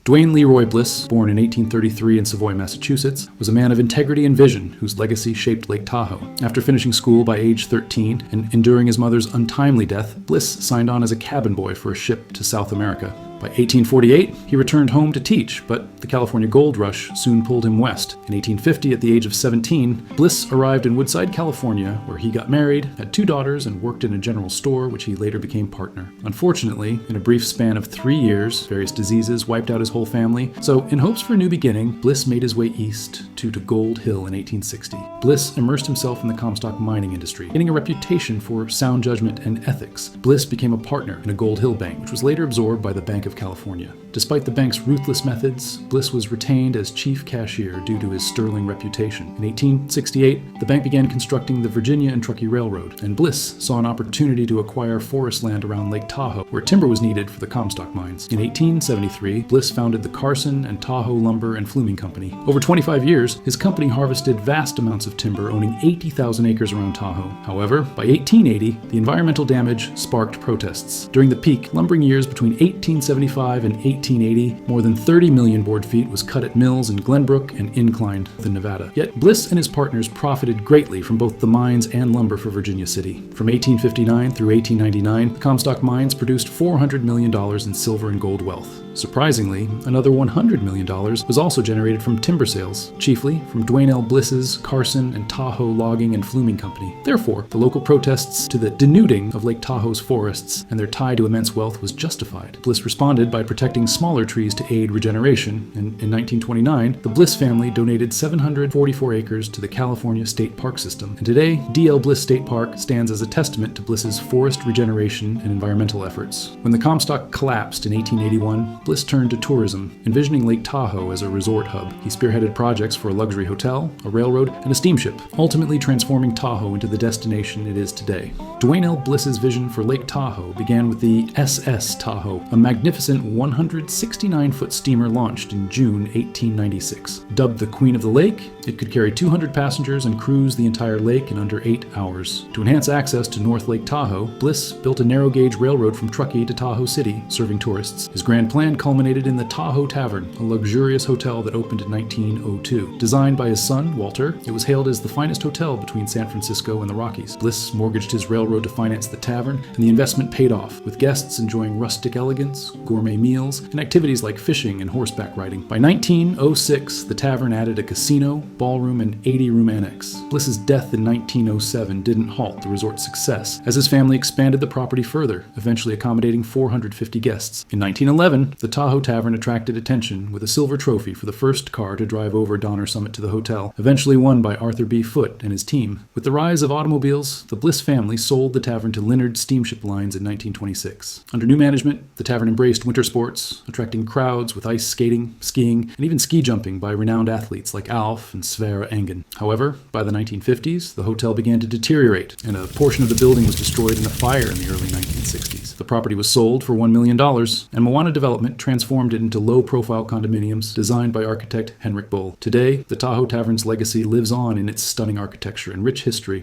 Dwayne Leroy Bliss, born in 1833 in Savoy, Massachusetts, was a man of integrity and vision whose legacy shaped Lake Tahoe. After finishing school by age 13 and enduring his mother's untimely death, Bliss signed on as a cabin boy for a ship to South America. By 1848, he returned home to teach, but the California gold rush soon pulled him west. In 1850, at the age of 17, Bliss arrived in Woodside, California, where he got married, had 2 daughters, and worked in a general store, which he later became partner. Unfortunately, in a brief span of 3 years, various diseases wiped out his whole family, so in hopes for a new beginning, Bliss made his way east to Gold Hill in 1860. Bliss immersed himself in the Comstock mining industry, gaining a reputation for sound judgment and ethics. Bliss became a partner in a Gold Hill bank, which was later absorbed by the Bank of California. Despite the bank's ruthless methods, Bliss was retained as chief cashier due to his sterling reputation. In 1868, the bank began constructing the Virginia and Truckee Railroad, and Bliss saw an opportunity to acquire forest land around Lake Tahoe, where timber was needed for the Comstock mines. In 1873, Bliss founded the Carson and Tahoe Lumber and Fluming Company. Over 25 years, his company harvested vast amounts of timber, owning 80,000 acres around Tahoe. However, by 1880, the environmental damage sparked protests. During the peak lumbering years between 1875 and 1880, more than 30 million board feet was cut at mills in Glenbrook and Incline in Nevada. Yet Bliss and his partners profited greatly from both the mines and lumber for Virginia City. From 1859 through 1899, the Comstock mines produced $400 million in silver and gold wealth. Surprisingly, another $100 million was also generated from timber sales, chiefly from Dwayne L. Bliss's Carson and Tahoe Logging and Fluming Company. Therefore, the local protests to the denuding of Lake Tahoe's forests and their tie to immense wealth was justified. Bliss responded by protecting smaller trees to aid regeneration, and in 1929, the Bliss family donated 744 acres to the California State Park System. And today, D.L. Bliss State Park stands as a testament to Bliss's forest regeneration and environmental efforts. When the Comstock collapsed in 1881, Bliss turned to tourism, envisioning Lake Tahoe as a resort hub. He spearheaded projects for a luxury hotel, a railroad, and a steamship, ultimately transforming Tahoe into the destination it is today. Dwayne L. Bliss's vision for Lake Tahoe began with the SS Tahoe, a magnificent 169-foot steamer launched in June 1896. Dubbed the Queen of the Lake, it could carry 200 passengers and cruise the entire lake in under 8 hours. To enhance access to North Lake Tahoe, Bliss built a narrow-gauge railroad from Truckee to Tahoe City, serving tourists. His grand plan culminated in the Tahoe Tavern, a luxurious hotel that opened in 1902. Designed by his son, Walter, it was hailed as the finest hotel between San Francisco and the Rockies. Bliss mortgaged his railroad to finance the tavern, and the investment paid off, with guests enjoying rustic elegance, gourmet meals, and activities like fishing and horseback riding. By 1906, the tavern added a casino, ballroom, and 80-room annex. Bliss's death in 1907 didn't halt the resort's success, as his family expanded the property further, eventually accommodating 450 guests. In 1911, the Tahoe Tavern attracted attention with a silver trophy for the first car to drive over Donner Summit to the hotel, eventually won by Arthur B. Foote and his team. With the rise of automobiles, the Bliss family sold the tavern to Leonard Steamship Lines in 1926. Under new management, the tavern embraced winter sports, attracting crowds with ice skating, skiing, and even ski jumping by renowned athletes like Alf and Sverre Engen. However, by the 1950s, the hotel began to deteriorate, and a portion of the building was destroyed in a fire in the early 1960s. The property was sold for $1 million, and Moana Development transformed it into low-profile condominiums designed by architect Henrik Bull. Today, the Tahoe Tavern's legacy lives on in its stunning architecture and rich history,